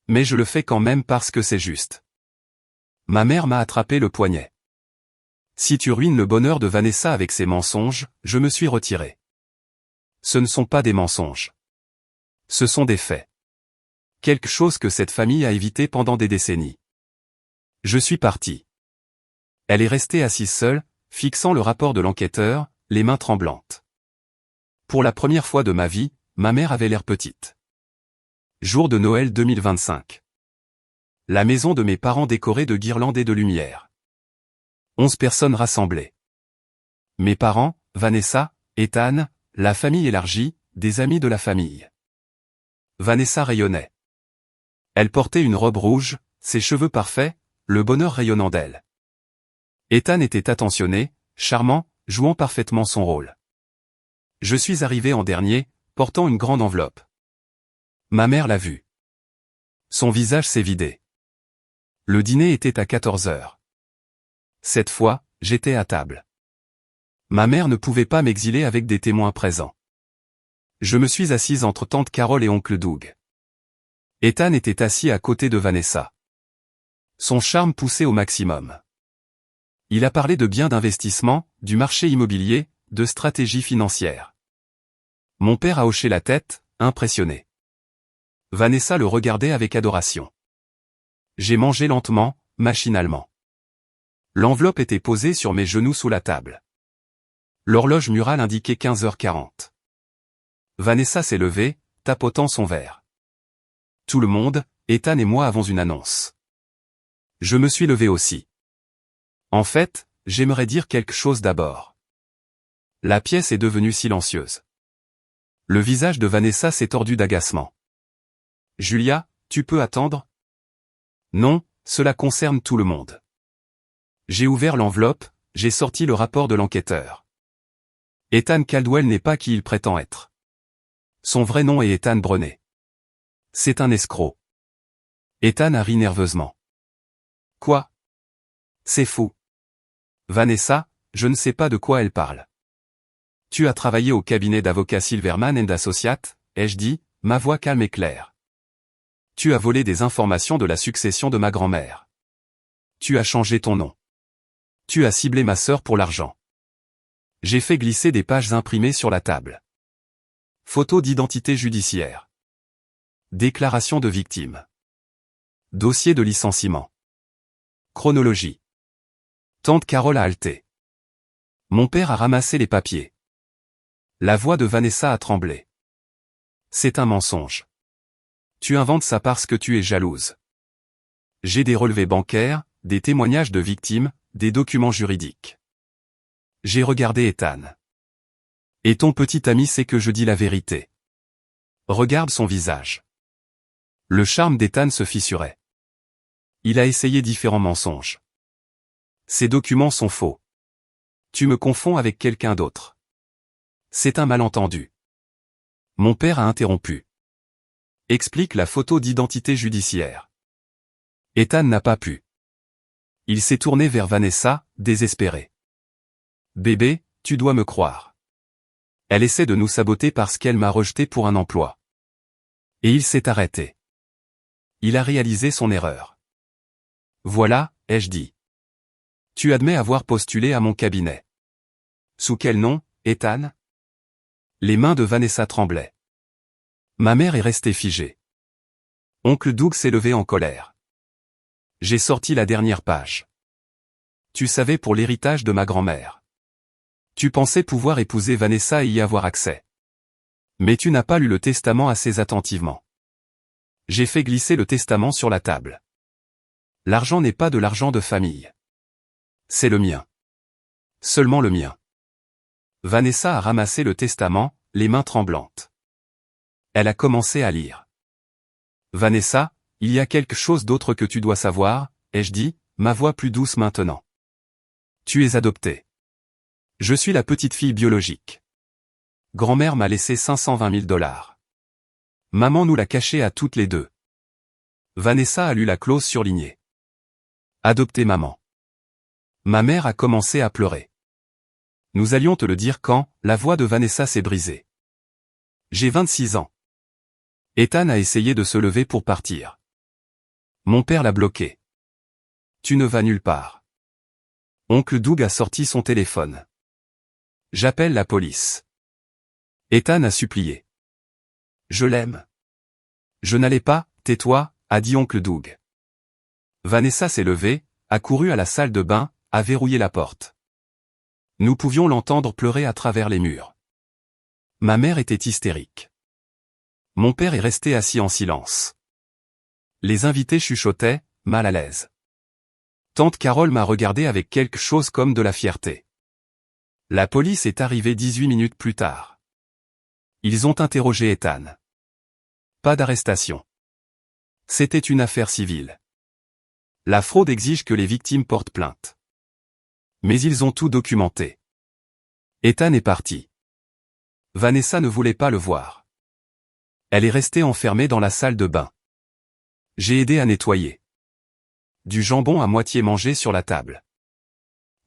Mais je le fais quand même parce que c'est juste. Ma mère m'a attrapé le poignet. Si tu ruines le bonheur de Vanessa avec ces mensonges, je me suis retiré. Ce ne sont pas des mensonges. Ce sont des faits. Quelque chose que cette famille a évité pendant des décennies. Je suis parti. Elle est restée assise seule, fixant le rapport de l'enquêteur, les mains tremblantes. Pour la première fois de ma vie, ma mère avait l'air petite. Jour de Noël 2025. La maison de mes parents décorée de guirlandes et de lumière. 11 personnes rassemblées. Mes parents, Vanessa, Ethan, la famille élargie, des amis de la famille. Vanessa rayonnait. Elle portait une robe rouge, ses cheveux parfaits, le bonheur rayonnant d'elle. Ethan était attentionné, charmant, jouant parfaitement son rôle. Je suis arrivé en dernier, portant une grande enveloppe. Ma mère l'a vu. Son visage s'est vidé. Le dîner était à 14 heures. Cette fois, j'étais à table. Ma mère ne pouvait pas m'exiler avec des témoins présents. Je me suis assise entre tante Carole et oncle Doug. Ethan était assis à côté de Vanessa. Son charme poussait au maximum. Il a parlé de biens d'investissement, du marché immobilier, de stratégie financière. Mon père a hoché la tête, impressionné. Vanessa le regardait avec adoration. J'ai mangé lentement, machinalement. L'enveloppe était posée sur mes genoux sous la table. L'horloge murale indiquait 15h40. Vanessa s'est levée, tapotant son verre. Tout le monde, Ethan et moi avons une annonce. Je me suis levé aussi. En fait, j'aimerais dire quelque chose d'abord. La pièce est devenue silencieuse. Le visage de Vanessa s'est tordu d'agacement. Julia, tu peux attendre? Non, cela concerne tout le monde. J'ai ouvert l'enveloppe, j'ai sorti le rapport de l'enquêteur. Ethan Caldwell n'est pas qui il prétend être. Son vrai nom est Ethan Brenet. C'est un escroc. Ethan a ri nerveusement. Quoi? C'est fou. Vanessa, je ne sais pas de quoi elle parle. Tu as travaillé au cabinet d'avocats Silverman & Associates, ai-je dit, ma voix calme et claire. Tu as volé des informations de la succession de ma grand-mère. Tu as changé ton nom. Tu as ciblé ma sœur pour l'argent. J'ai fait glisser des pages imprimées sur la table. Photo d'identité judiciaire. Déclaration de victime. Dossier de licenciement. Chronologie. Tante Carole a halté. Mon père a ramassé les papiers. La voix de Vanessa a tremblé. C'est un mensonge. Tu inventes ça parce que tu es jalouse. J'ai des relevés bancaires, des témoignages de victimes, des documents juridiques. J'ai regardé Ethan. Et ton petit ami sait que je dis la vérité. Regarde son visage. Le charme d'Ethan se fissurait. Il a essayé différents mensonges. Ces documents sont faux. Tu me confonds avec quelqu'un d'autre. C'est un malentendu. Mon père a interrompu. Explique la photo d'identité judiciaire. Ethan n'a pas pu. Il s'est tourné vers Vanessa, désespéré. Bébé, tu dois me croire. Elle essaie de nous saboter parce qu'elle m'a rejeté pour un emploi. Et il s'est arrêté. Il a réalisé son erreur. Voilà, ai-je dit. Tu admets avoir postulé à mon cabinet. Sous quel nom, Ethan? Les mains de Vanessa tremblaient. Ma mère est restée figée. Oncle Doug s'est levé en colère. J'ai sorti la dernière page. Tu savais pour l'héritage de ma grand-mère. Tu pensais pouvoir épouser Vanessa et y avoir accès. Mais tu n'as pas lu le testament assez attentivement. J'ai fait glisser le testament sur la table. L'argent n'est pas de l'argent de famille. C'est le mien. Seulement le mien. Vanessa a ramassé le testament, les mains tremblantes. Elle a commencé à lire. Vanessa, il y a quelque chose d'autre que tu dois savoir, ai-je dit, ma voix plus douce maintenant. Tu es adoptée. Je suis la petite fille biologique. Grand-mère m'a laissé 520 000 $. Maman nous l'a caché à toutes les deux. Vanessa a lu la clause surlignée. Adopter maman. Ma mère a commencé à pleurer. Nous allions te le dire quand, la voix de Vanessa s'est brisée. J'ai 26 ans. Ethan a essayé de se lever pour partir. Mon père l'a bloqué. Tu ne vas nulle part. Oncle Doug a sorti son téléphone. J'appelle la police. Ethan a supplié. Je l'aime. Je n'allais pas, tais-toi, a dit oncle Doug. Vanessa s'est levée, a couru à la salle de bain, a verrouillé la porte. Nous pouvions l'entendre pleurer à travers les murs. Ma mère était hystérique. Mon père est resté assis en silence. Les invités chuchotaient, mal à l'aise. Tante Carole m'a regardé avec quelque chose comme de la fierté. La police est arrivée 18 minutes plus tard. Ils ont interrogé Ethan. Pas d'arrestation. C'était une affaire civile. La fraude exige que les victimes portent plainte. Mais ils ont tout documenté. Ethan est parti. Vanessa ne voulait pas le voir. Elle est restée enfermée dans la salle de bain. J'ai aidé à nettoyer. Du jambon à moitié mangé sur la table.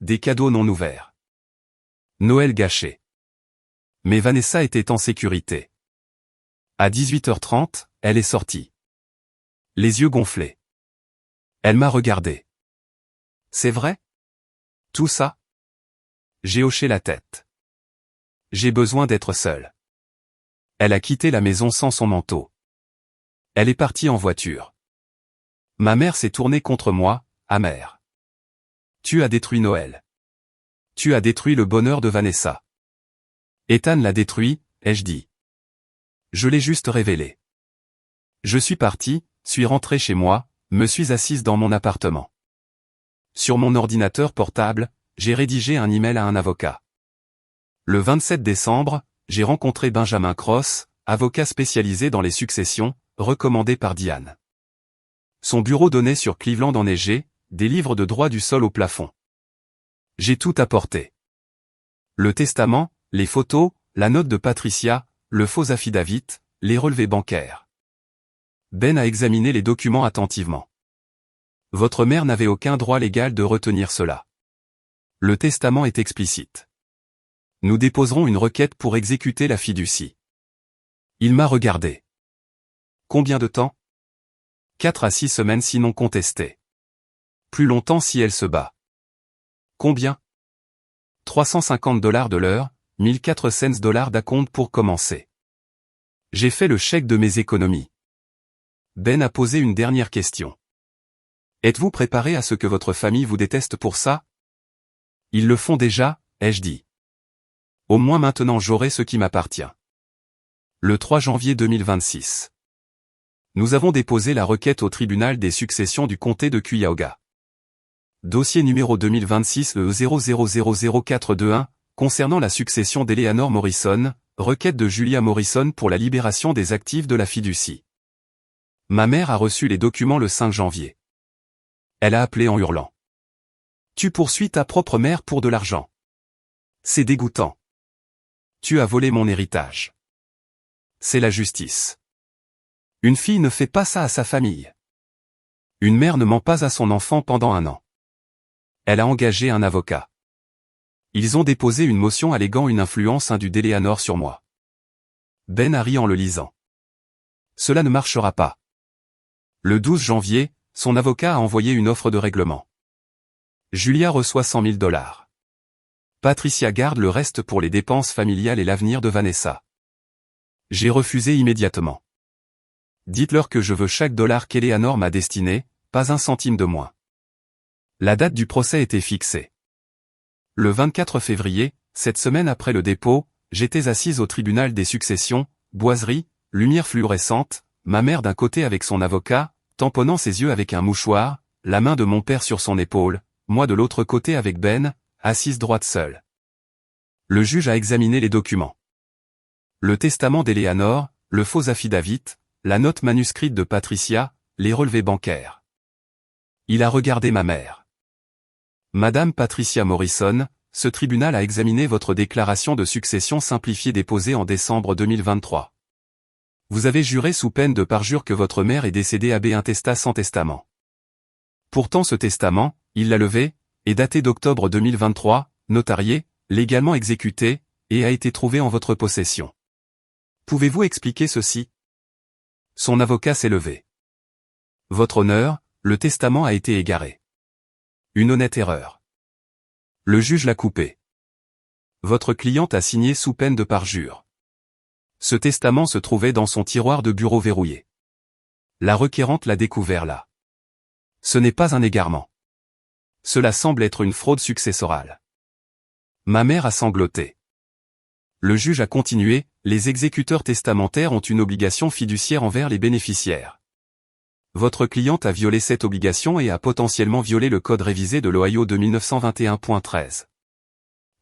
Des cadeaux non ouverts. Noël gâché. Mais Vanessa était en sécurité. À 18h30, elle est sortie. Les yeux gonflés. Elle m'a regardé. C'est vrai? Tout ça? J'ai hoché la tête. J'ai besoin d'être seule. Elle a quitté la maison sans son manteau. Elle est partie en voiture. Ma mère s'est tournée contre moi, amère. Tu as détruit Noël. Tu as détruit le bonheur de Vanessa. Ethan l'a détruit, ai-je dit. Je l'ai juste révélé. Je suis parti, suis rentré chez moi, me suis assise dans mon appartement. Sur mon ordinateur portable, j'ai rédigé un email à un avocat. Le 27 décembre, j'ai rencontré Benjamin Cross, avocat spécialisé dans les successions, recommandé par Diane. Son bureau donnait sur Cleveland enneigé, des livres de droit du sol au plafond. J'ai tout apporté. Le testament, les photos, la note de Patricia, le faux affidavit, les relevés bancaires. Ben a examiné les documents attentivement. Votre mère n'avait aucun droit légal de retenir cela. Le testament est explicite. Nous déposerons une requête pour exécuter la fiducie. Il m'a regardé. Combien de temps? 4 à 6 semaines sinon contestées. Plus longtemps si elle se bat. Combien? $350 de l'heure, 1400 $ d'acompte pour commencer. J'ai fait le chèque de mes économies. Ben a posé une dernière question. Êtes-vous préparé à ce que votre famille vous déteste pour ça? Ils le font déjà, ai-je dit. Au moins maintenant j'aurai ce qui m'appartient. Le 3 janvier 2026. Nous avons déposé la requête au tribunal des successions du comté de Cuyahoga. Dossier numéro 2026 00000421, concernant la succession d'Eleanor Morrison, requête de Julia Morrison pour la libération des actifs de la fiducie. Ma mère a reçu les documents le 5 janvier. Elle a appelé en hurlant. Tu poursuis ta propre mère pour de l'argent. C'est dégoûtant. Tu as volé mon héritage. C'est la justice. Une fille ne fait pas ça à sa famille. Une mère ne ment pas à son enfant pendant 1 an. Elle a engagé un avocat. Ils ont déposé une motion alléguant une influence indue d'Eleanor sur moi. Ben a ri en le lisant. Cela ne marchera pas. Le 12 janvier, son avocat a envoyé une offre de règlement. Julia reçoit $100 000. Patricia garde le reste pour les dépenses familiales et l'avenir de Vanessa. J'ai refusé immédiatement. Dites-leur que je veux chaque dollar qu'Eleanor m'a destiné, pas un centime de moins. La date du procès était fixée. Le 24 février, cette semaine après le dépôt, j'étais assise au tribunal des successions, boiserie, lumière fluorescente, ma mère d'un côté avec son avocat, tamponnant ses yeux avec un mouchoir, la main de mon père sur son épaule, moi de l'autre côté avec Ben, assise droite seule. Le juge a examiné les documents. Le testament d'Eleanor, le faux affidavit, la note manuscrite de Patricia, les relevés bancaires. Il a regardé ma mère. Madame Patricia Morrison, ce tribunal a examiné votre déclaration de succession simplifiée déposée en décembre 2023. Vous avez juré sous peine de parjure que votre mère est décédée ab intestat sans testament. Pourtant ce testament, il l'a levé, est daté d'octobre 2023, notarié, légalement exécuté, et a été trouvé en votre possession. Pouvez-vous expliquer ceci? Son avocat s'est levé. Votre honneur, le testament a été égaré. Une honnête erreur. Le juge l'a coupé. Votre cliente a signé sous peine de parjure. Ce testament se trouvait dans son tiroir de bureau verrouillé. La requérante l'a découvert là. Ce n'est pas un égarement. Cela semble être une fraude successorale. Ma mère a sangloté. Le juge a continué, les exécuteurs testamentaires ont une obligation fiduciaire envers les bénéficiaires. Votre cliente a violé cette obligation et a potentiellement violé le code révisé de l'Ohio de 1921.13.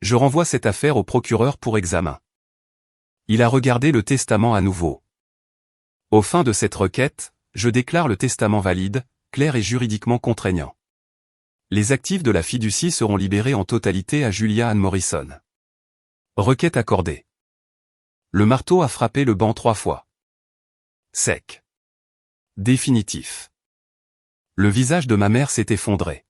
Je renvoie cette affaire au procureur pour examen. Il a regardé le testament à nouveau. Au fin de cette requête, je déclare le testament valide, clair et juridiquement contraignant. Les actifs de la fiducie seront libérés en totalité à Julia Ann Morrison. Requête accordée. Le marteau a frappé le banc 3 fois. Sec. Définitif. Le visage de ma mère s'est effondré.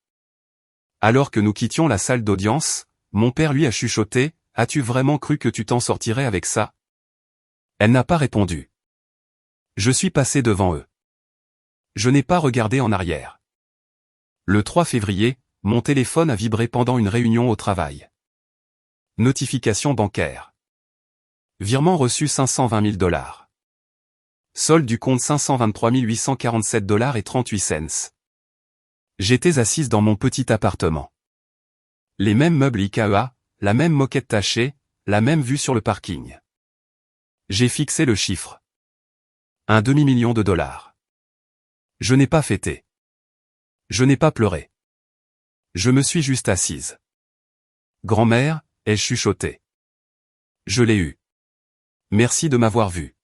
Alors que nous quittions la salle d'audience, mon père lui a chuchoté, « As-tu vraiment cru que tu t'en sortirais avec ça ?» Elle n'a pas répondu. Je suis passé devant eux. Je n'ai pas regardé en arrière. Le 3 février, mon téléphone a vibré pendant une réunion au travail. Notification bancaire. Virement reçu $520 000. Solde du compte $523 847 et 38 cents. J'étais assise dans mon petit appartement. Les mêmes meubles IKEA, la même moquette tachée, la même vue sur le parking. J'ai fixé le chiffre. $1 demi-million. Je n'ai pas fêté. Je n'ai pas pleuré. Je me suis juste assise. Grand-mère, ai-je chuchoté. Je l'ai eu. Merci de m'avoir vu.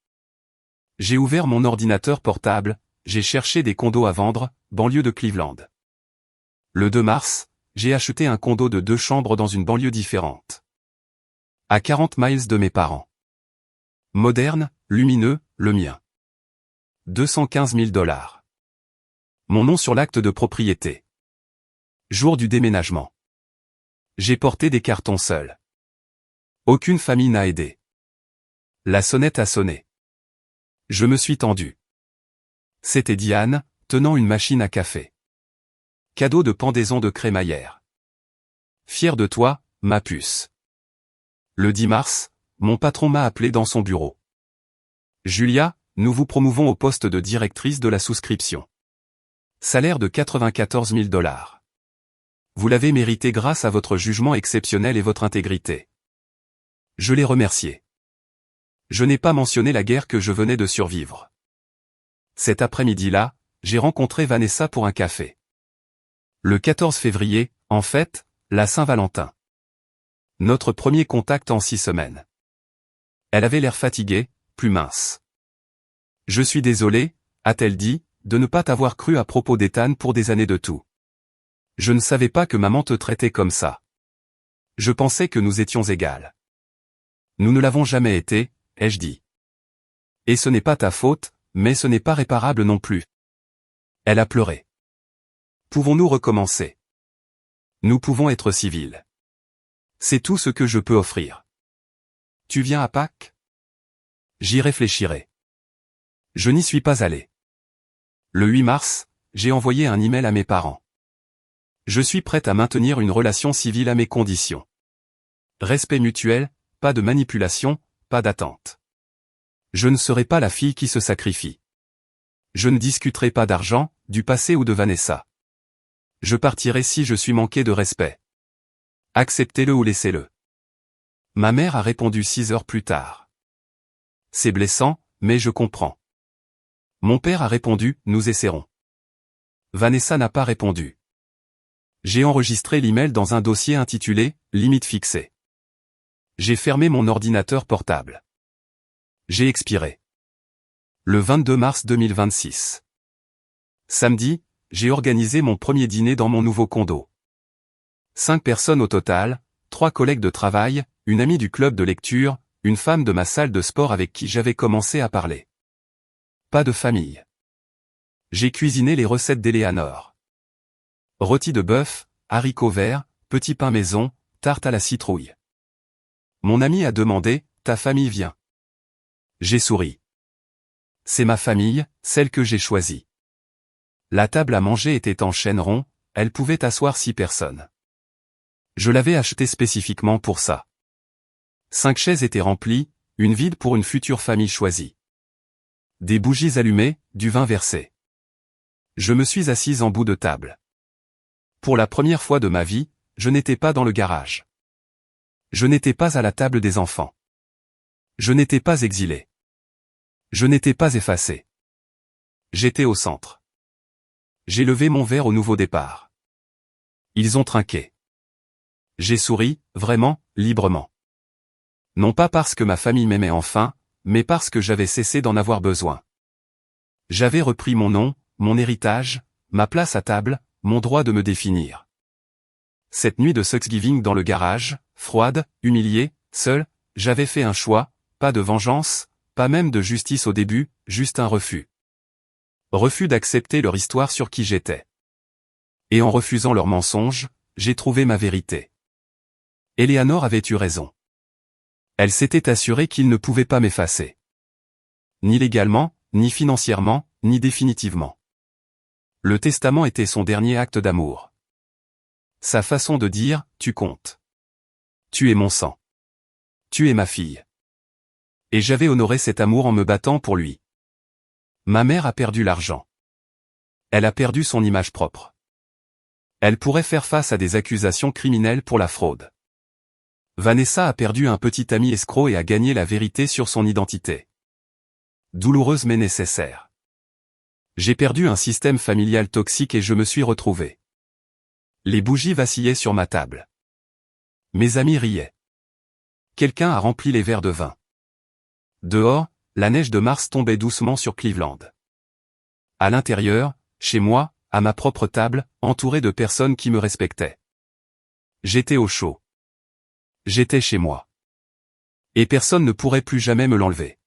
J'ai ouvert mon ordinateur portable, j'ai cherché des condos à vendre, banlieue de Cleveland. Le 2 mars, j'ai acheté un condo de 2 chambres dans une banlieue différente. À 40 miles de mes parents. Moderne, lumineux, le mien. $215 000. Mon nom sur l'acte de propriété. Jour du déménagement. J'ai porté des cartons seul. Aucune famille n'a aidé. La sonnette a sonné. Je me suis tendu. C'était Diane, tenant une machine à café. Cadeau de pendaison de crémaillère. Fier de toi, ma puce. Le 10 mars, mon patron m'a appelé dans son bureau. Julia, nous vous promouvons au poste de directrice de la souscription. Salaire de 94 000 $. Vous l'avez mérité grâce à votre jugement exceptionnel et votre intégrité. Je l'ai remercié. Je n'ai pas mentionné la guerre que je venais de survivre. Cet après-midi-là, j'ai rencontré Vanessa pour un café. Le 14 février, en fait, la Saint-Valentin. Notre premier contact en 6 semaines. Elle avait l'air fatiguée, plus mince. Je suis désolé, a-t-elle dit, de ne pas t'avoir cru à propos d'Ethan pour des années de tout. Je ne savais pas que maman te traitait comme ça. Je pensais que nous étions égales. Nous ne l'avons jamais été, ai-je dit. Et ce n'est pas ta faute, mais ce n'est pas réparable non plus. Elle a pleuré. Pouvons-nous recommencer? Nous pouvons être civils. C'est tout ce que je peux offrir. Tu viens à Pâques? J'y réfléchirai. Je n'y suis pas allé. Le 8 mars, j'ai envoyé un email à mes parents. Je suis prête à maintenir une relation civile à mes conditions. Respect mutuel, pas de manipulation, pas d'attente. Je ne serai pas la fille qui se sacrifie. Je ne discuterai pas d'argent, du passé ou de Vanessa. Je partirai si je suis manqué de respect. Acceptez-le ou laissez-le. Ma mère a répondu 6 heures plus tard. C'est blessant, mais je comprends. Mon père a répondu, nous essaierons. Vanessa n'a pas répondu. J'ai enregistré l'email dans un dossier intitulé « Limite fixée ». J'ai fermé mon ordinateur portable. J'ai expiré. Le 22 mars 2026. Samedi, j'ai organisé mon premier dîner dans mon nouveau condo. 5 personnes au total, 3 collègues de travail, une amie du club de lecture, une femme de ma salle de sport avec qui j'avais commencé à parler. Pas de famille. J'ai cuisiné les recettes d'Eleanor. Rôti de bœuf, haricots verts, petit pain maison, tarte à la citrouille. Mon ami a demandé, ta famille vient. J'ai souri. C'est ma famille, celle que j'ai choisie. La table à manger était en chêne rond, elle pouvait asseoir 6 personnes. Je l'avais achetée spécifiquement pour ça. 5 chaises étaient remplies, une vide pour une future famille choisie. Des bougies allumées, du vin versé. Je me suis assise en bout de table. Pour la première fois de ma vie, je n'étais pas dans le garage. Je n'étais pas à la table des enfants. Je n'étais pas exilé. Je n'étais pas effacé. J'étais au centre. J'ai levé mon verre au nouveau départ. Ils ont trinqué. J'ai souri, vraiment, librement. Non pas parce que ma famille m'aimait enfin, mais parce que j'avais cessé d'en avoir besoin. J'avais repris mon nom, mon héritage, ma place à table, mon droit de me définir. Cette nuit de Thanksgiving dans le garage, froide, humiliée, seule, j'avais fait un choix, pas de vengeance, pas même de justice au début, juste un refus. Refus d'accepter leur histoire sur qui j'étais. Et en refusant leurs mensonges, j'ai trouvé ma vérité. Eleanor avait eu raison. Elle s'était assurée qu'il ne pouvait pas m'effacer. Ni légalement, ni financièrement, ni définitivement. Le testament était son dernier acte d'amour. Sa façon de dire, tu comptes. Tu es mon sang. Tu es ma fille. Et j'avais honoré cet amour en me battant pour lui. Ma mère a perdu l'argent. Elle a perdu son image propre. Elle pourrait faire face à des accusations criminelles pour la fraude. Vanessa a perdu un petit ami escroc et a gagné la vérité sur son identité. Douloureuse mais nécessaire. J'ai perdu un système familial toxique et je me suis retrouvé. Les bougies vacillaient sur ma table. Mes amis riaient. Quelqu'un a rempli les verres de vin. Dehors, la neige de mars tombait doucement sur Cleveland. À l'intérieur, chez moi, à ma propre table, entouré de personnes qui me respectaient. J'étais au chaud. J'étais chez moi. Et personne ne pourrait plus jamais me l'enlever.